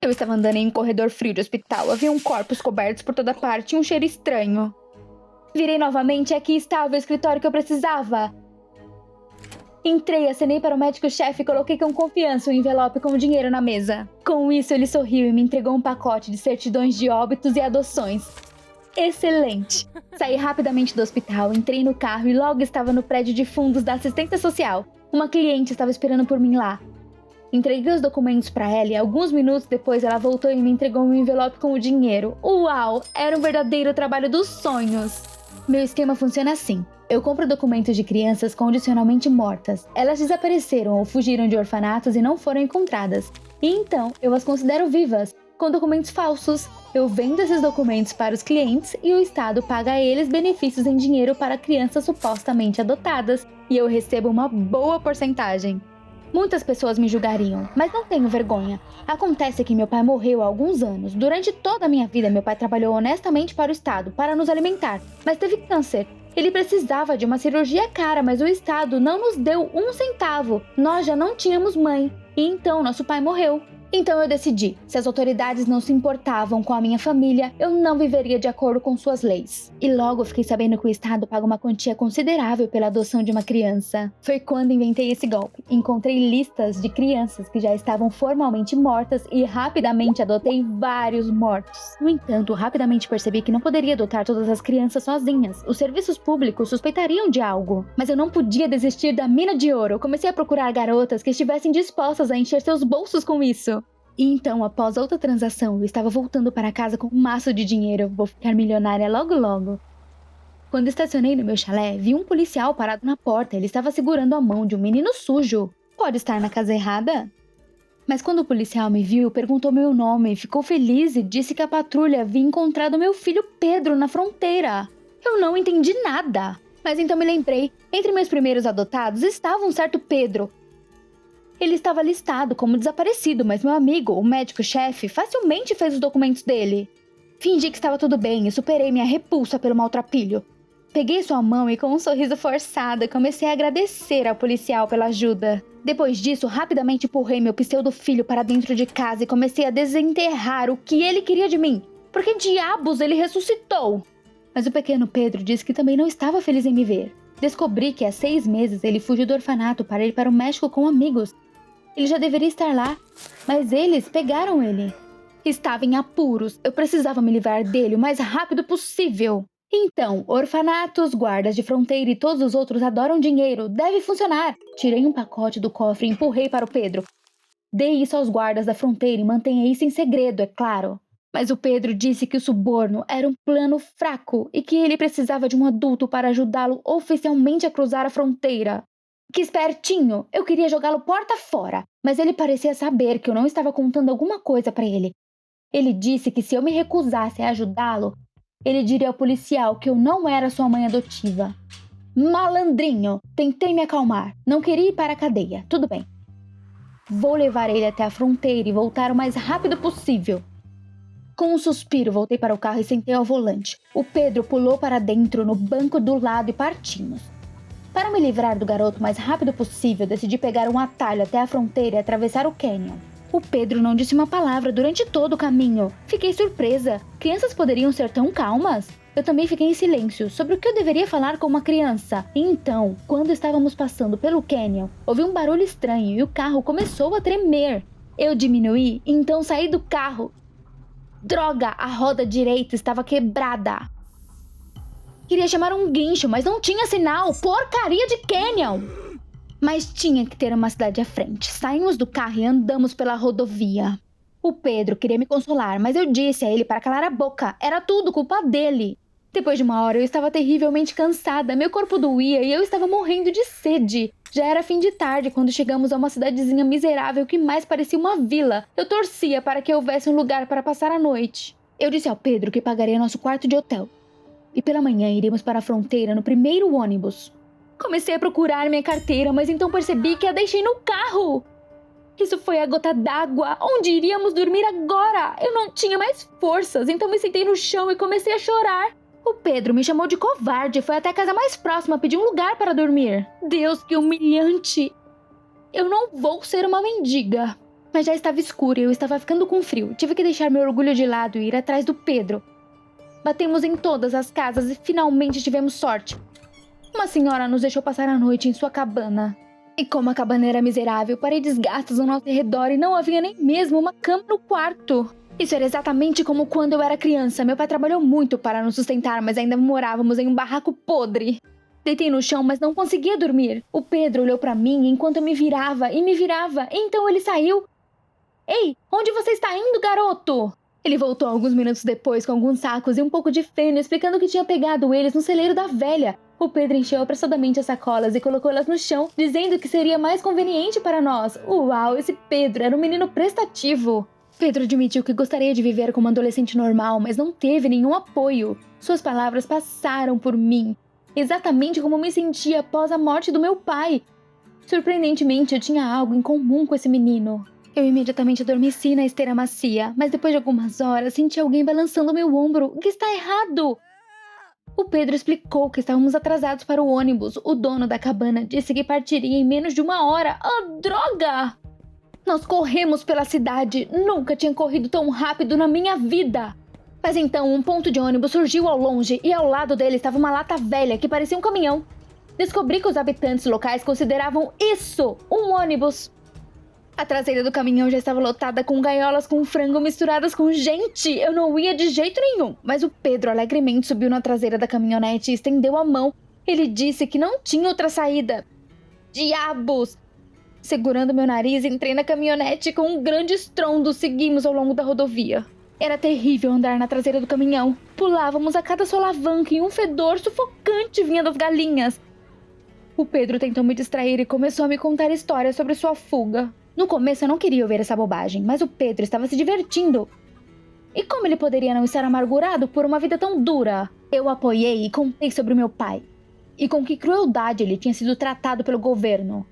Eu estava andando em um corredor frio de hospital. Havia corpos cobertos por toda parte e um cheiro estranho. Virei novamente e aqui estava o escritório que eu precisava. Entrei, acenei para o médico-chefe e coloquei com confiança um envelope com o dinheiro na mesa. Com isso, ele sorriu e me entregou um pacote de certidões de óbitos e adoções. Excelente! Saí rapidamente do hospital, entrei no carro e logo estava no prédio de fundos da assistência social. Uma cliente estava esperando por mim lá. Entreguei os documentos para ela e alguns minutos depois ela voltou e me entregou um envelope com o dinheiro. Uau! Era um verdadeiro trabalho dos sonhos! Meu esquema funciona assim. Eu compro documentos de crianças condicionalmente mortas. Elas desapareceram ou fugiram de orfanatos e não foram encontradas. E então, eu as considero vivas, com documentos falsos. Eu vendo esses documentos para os clientes e o Estado paga a eles benefícios em dinheiro para crianças supostamente adotadas. E eu recebo uma boa porcentagem. Muitas pessoas me julgariam, mas não tenho vergonha. Acontece que meu pai morreu há alguns anos. Durante toda a minha vida, meu pai trabalhou honestamente para o Estado, para nos alimentar, mas teve câncer. Ele precisava de uma cirurgia cara, mas o Estado não nos deu um centavo. Nós já não tínhamos mãe, e então nosso pai morreu. Então eu decidi, se as autoridades não se importavam com a minha família, eu não viveria de acordo com suas leis. E logo fiquei sabendo que o Estado paga uma quantia considerável pela adoção de uma criança. Foi quando inventei esse golpe. Encontrei listas de crianças que já estavam formalmente mortas e rapidamente adotei vários mortos. No entanto, rapidamente percebi que não poderia adotar todas as crianças sozinhas. Os serviços públicos suspeitariam de algo. Mas eu não podia desistir da mina de ouro. Comecei a procurar garotas que estivessem dispostas a encher seus bolsos com isso. E então, após outra transação, eu estava voltando para casa com um maço de dinheiro. Vou ficar milionária logo logo. Quando estacionei no meu chalé, vi um policial parado na porta. Ele estava segurando a mão de um menino sujo. Pode estar na casa errada? Mas quando o policial me viu, perguntou meu nome, ficou feliz e disse que a patrulha havia encontrado meu filho Pedro na fronteira. Eu não entendi nada. Mas então me lembrei, entre meus primeiros adotados estava um certo Pedro. Ele estava listado como desaparecido, mas meu amigo, o médico-chefe, facilmente fez os documentos dele. Fingi que estava tudo bem e superei minha repulsa pelo maltrapilho. Peguei sua mão e com um sorriso forçado, comecei a agradecer ao policial pela ajuda. Depois disso, rapidamente empurrei meu pseudo-filho para dentro de casa e comecei a desenterrar o que ele queria de mim. Por que diabos ele ressuscitou? Mas o pequeno Pedro disse que também não estava feliz em me ver. Descobri que há 6 meses ele fugiu do orfanato para ir para o México com amigos. Ele já deveria estar lá, mas eles pegaram ele. Estava em apuros, eu precisava me livrar dele o mais rápido possível. Então, orfanatos, guardas de fronteira e todos os outros adoram dinheiro, deve funcionar. Tirei um pacote do cofre e empurrei para o Pedro. Dei isso aos guardas da fronteira e mantenha isso em segredo, é claro. Mas o Pedro disse que o suborno era um plano fraco e que ele precisava de um adulto para ajudá-lo oficialmente a cruzar a fronteira. Que espertinho! Eu queria jogá-lo porta fora, mas ele parecia saber que eu não estava contando alguma coisa para ele. Ele disse que se eu me recusasse a ajudá-lo, ele diria ao policial que eu não era sua mãe adotiva. Malandrinho! Tentei me acalmar. Não queria ir para a cadeia. Tudo bem. Vou levar ele até a fronteira e voltar o mais rápido possível. Com um suspiro, voltei para o carro e sentei ao volante. O Pedro pulou para dentro no banco do lado e partimos. Para me livrar do garoto o mais rápido possível, decidi pegar um atalho até a fronteira e atravessar o cânion. O Pedro não disse uma palavra durante todo o caminho. Fiquei surpresa. Crianças poderiam ser tão calmas? Eu também fiquei em silêncio sobre o que eu deveria falar com uma criança. E então, quando estávamos passando pelo cânion, ouvi um barulho estranho e o carro começou a tremer. Eu diminuí e então saí do carro. Droga, a roda direita estava quebrada. Queria chamar um guincho, mas não tinha sinal. Porcaria de cânion! Mas tinha que ter uma cidade à frente. Saímos do carro e andamos pela rodovia. O Pedro queria me consolar, mas eu disse a ele para calar a boca. Era tudo culpa dele. Depois de uma hora, eu estava terrivelmente cansada. Meu corpo doía e eu estava morrendo de sede. Já era fim de tarde quando chegamos a uma cidadezinha miserável que mais parecia uma vila. Eu torcia para que houvesse um lugar para passar a noite. Eu disse ao Pedro que pagaria nosso quarto de hotel. E pela manhã iríamos para a fronteira no primeiro ônibus. Comecei a procurar minha carteira, mas então percebi que a deixei no carro. Isso foi a gota d'água. Onde iríamos dormir agora? Eu não tinha mais forças, então me sentei no chão e comecei a chorar. O Pedro me chamou de covarde e foi até a casa mais próxima pedir um lugar para dormir. Deus, que humilhante! Eu não vou ser uma mendiga. Mas já estava escuro e eu estava ficando com frio. Tive que deixar meu orgulho de lado e ir atrás do Pedro. Batemos em todas as casas e finalmente tivemos sorte. Uma senhora nos deixou passar a noite em sua cabana. E como a cabana era miserável, paredes gastas ao nosso redor e não havia nem mesmo uma cama no quarto. Isso era exatamente como quando eu era criança. Meu pai trabalhou muito para nos sustentar, mas ainda morávamos em um barraco podre. Deitei no chão, mas não conseguia dormir. O Pedro olhou para mim enquanto eu me virava, e então ele saiu. Ei, onde você está indo, garoto? Ele voltou alguns minutos depois com alguns sacos e um pouco de feno, explicando que tinha pegado eles no celeiro da velha. O Pedro encheu apressadamente as sacolas e colocou elas no chão, dizendo que seria mais conveniente para nós. Uau, esse Pedro era um menino prestativo. Pedro admitiu que gostaria de viver como um adolescente normal, mas não teve nenhum apoio. Suas palavras passaram por mim, exatamente como me sentia após a morte do meu pai. Surpreendentemente, eu tinha algo em comum com esse menino. Eu imediatamente adormeci na esteira macia, mas depois de algumas horas senti alguém balançando meu ombro. O que está errado? O Pedro explicou que estávamos atrasados para o ônibus. O dono da cabana disse que partiria em menos de 1 hora. Ah, droga! Nós corremos pela cidade. Nunca tinha corrido tão rápido na minha vida. Mas então um ponto de ônibus surgiu ao longe e ao lado dele estava uma lata velha que parecia um caminhão. Descobri que os habitantes locais consideravam isso um ônibus. A traseira do caminhão já estava lotada com gaiolas com frango misturadas com gente. Eu não ia de jeito nenhum. Mas o Pedro alegremente subiu na traseira da caminhonete e estendeu a mão. Ele disse que não tinha outra saída. Diabos! Segurando meu nariz, entrei na caminhonete e com um grande estrondo seguimos ao longo da rodovia. Era terrível andar na traseira do caminhão. Pulávamos a cada solavanco e um fedor sufocante vinha das galinhas. O Pedro tentou me distrair e começou a me contar histórias sobre sua fuga. No começo eu não queria ouvir essa bobagem, mas o Pedro estava se divertindo. E como ele poderia não estar amargurado por uma vida tão dura? Eu o apoiei e contei sobre meu pai. E com que crueldade ele tinha sido tratado pelo governo.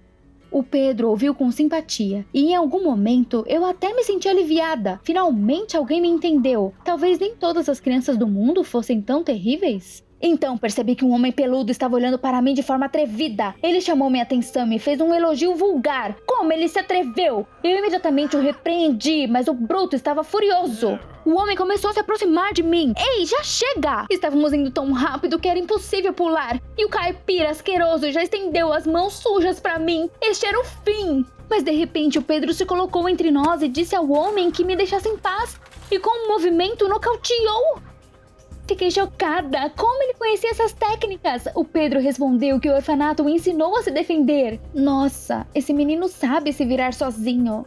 O Pedro ouviu com simpatia, e em algum momento eu até me senti aliviada. Finalmente alguém me entendeu. Talvez nem todas as crianças do mundo fossem tão terríveis. Então percebi que um homem peludo estava olhando para mim de forma atrevida. Ele chamou minha atenção e me fez um elogio vulgar. Como ele se atreveu? Eu imediatamente o repreendi, mas o bruto estava furioso. O homem começou a se aproximar de mim. Ei, já chega! Estávamos indo tão rápido que era impossível pular. E o caipira asqueroso já estendeu as mãos sujas para mim. Este era o fim. Mas de repente o Pedro se colocou entre nós e disse ao homem que me deixasse em paz. E com um movimento nocauteou. Fiquei chocada. Como ele conhecia essas técnicas? O Pedro respondeu que o orfanato o ensinou a se defender. Nossa, esse menino sabe se virar sozinho.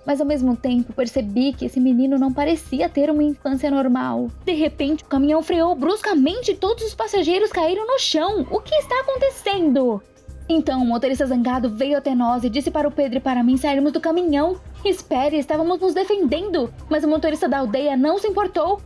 Mas ao mesmo tempo percebi que esse menino não parecia ter uma infância normal. De repente o caminhão freou bruscamente e todos os passageiros caíram no chão. O que está acontecendo? Então o motorista zangado veio até nós e disse para o Pedro e para mim sairmos do caminhão. Espere, estávamos nos defendendo. Mas o motorista da aldeia não se importou.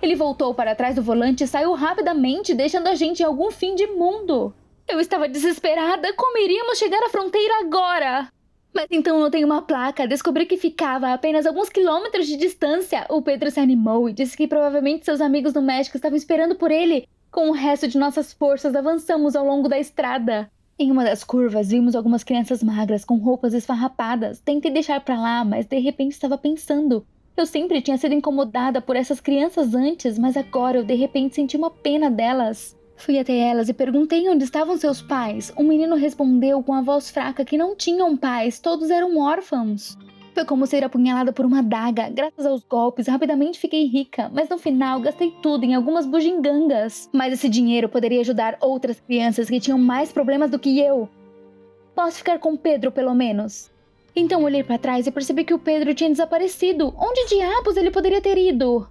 Ele voltou para trás do volante e saiu rapidamente, deixando a gente em algum fim de mundo. Eu estava desesperada. Como iríamos chegar à fronteira agora? Mas então notei uma placa. Descobri que ficava a apenas alguns quilômetros de distância. O Pedro se animou e disse que provavelmente seus amigos no México estavam esperando por ele. Com o resto de nossas forças, avançamos ao longo da estrada. Em uma das curvas, vimos algumas crianças magras com roupas esfarrapadas. Tentei deixar pra lá, mas de repente estava pensando... Eu sempre tinha sido incomodada por essas crianças antes, mas agora eu de repente senti uma pena delas. Fui até elas e perguntei onde estavam seus pais. Um menino respondeu com a voz fraca que não tinham pais, todos eram órfãos. Foi como ser apunhalada por uma adaga. Graças aos golpes, rapidamente fiquei rica, mas no final gastei tudo em algumas bugigangas. Mas esse dinheiro poderia ajudar outras crianças que tinham mais problemas do que eu. Posso ficar com Pedro, pelo menos? Então olhei para trás e percebi que o Pedro tinha desaparecido. Onde diabos ele poderia ter ido?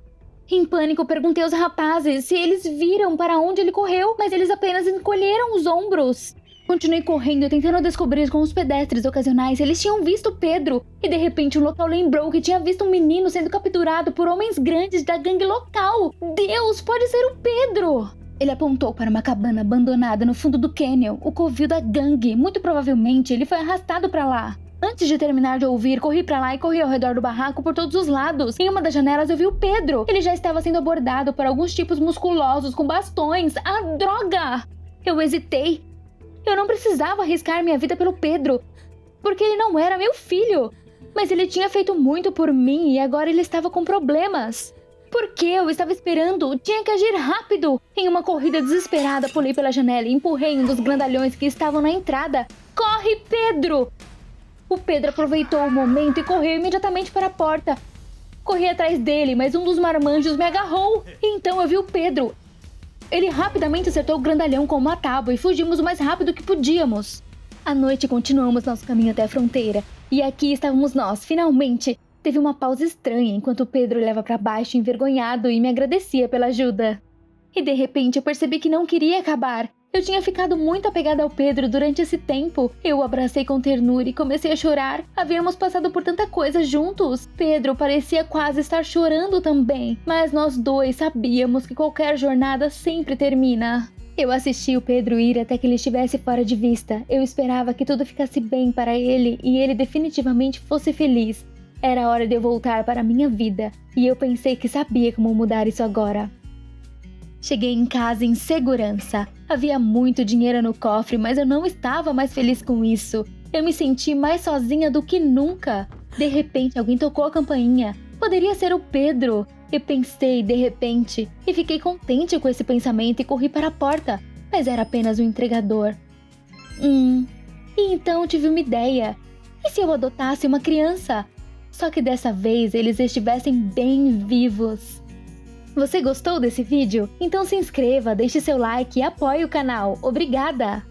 Em pânico, perguntei aos rapazes se eles viram para onde ele correu, mas eles apenas encolheram os ombros. Continuei correndo, tentando descobrir com os pedestres ocasionais se eles tinham visto Pedro. E de repente um local lembrou que tinha visto um menino sendo capturado por homens grandes da gangue local. Deus, pode ser o Pedro! Ele apontou para uma cabana abandonada no fundo do cânion, o covil da gangue. Muito provavelmente ele foi arrastado para lá. Antes de terminar de ouvir, corri pra lá e corri ao redor do barraco por todos os lados. Em uma das janelas eu vi o Pedro. Ele já estava sendo abordado por alguns tipos musculosos com bastões. Ah, droga! Eu hesitei. Eu não precisava arriscar minha vida pelo Pedro, porque ele não era meu filho. Mas ele tinha feito muito por mim e agora ele estava com problemas. Por que eu estava esperando? Tinha que agir rápido! Em uma corrida desesperada, pulei pela janela e empurrei um dos grandalhões que estavam na entrada. Corre, Pedro! O Pedro aproveitou o momento e correu imediatamente para a porta. Corri atrás dele, mas um dos marmanjos me agarrou. Então eu vi o Pedro. Ele rapidamente acertou o grandalhão com uma tábua e fugimos o mais rápido que podíamos. À noite continuamos nosso caminho até a fronteira. E aqui estávamos nós, finalmente. Teve uma pausa estranha enquanto Pedro olhava para baixo envergonhado e me agradecia pela ajuda. E de repente eu percebi que não queria acabar. Eu tinha ficado muito apegada ao Pedro durante esse tempo. Eu o abracei com ternura e comecei a chorar. Havíamos passado por tanta coisa juntos. Pedro parecia quase estar chorando também. Mas nós dois sabíamos que qualquer jornada sempre termina. Eu assisti o Pedro ir até que ele estivesse fora de vista. Eu esperava que tudo ficasse bem para ele e ele definitivamente fosse feliz. Era hora de eu voltar para a minha vida, e eu pensei que sabia como mudar isso agora. Cheguei em casa em segurança. Havia muito dinheiro no cofre, mas eu não estava mais feliz com isso. Eu me senti mais sozinha do que nunca. De repente, alguém tocou a campainha. Poderia ser o Pedro. Eu pensei, de repente, e fiquei contente com esse pensamento e corri para a porta. Mas era apenas um entregador. E então tive uma ideia. E se eu adotasse uma criança? Só que dessa vez eles estivessem bem vivos. Você gostou desse vídeo? Então se inscreva, deixe seu like e apoie o canal. Obrigada!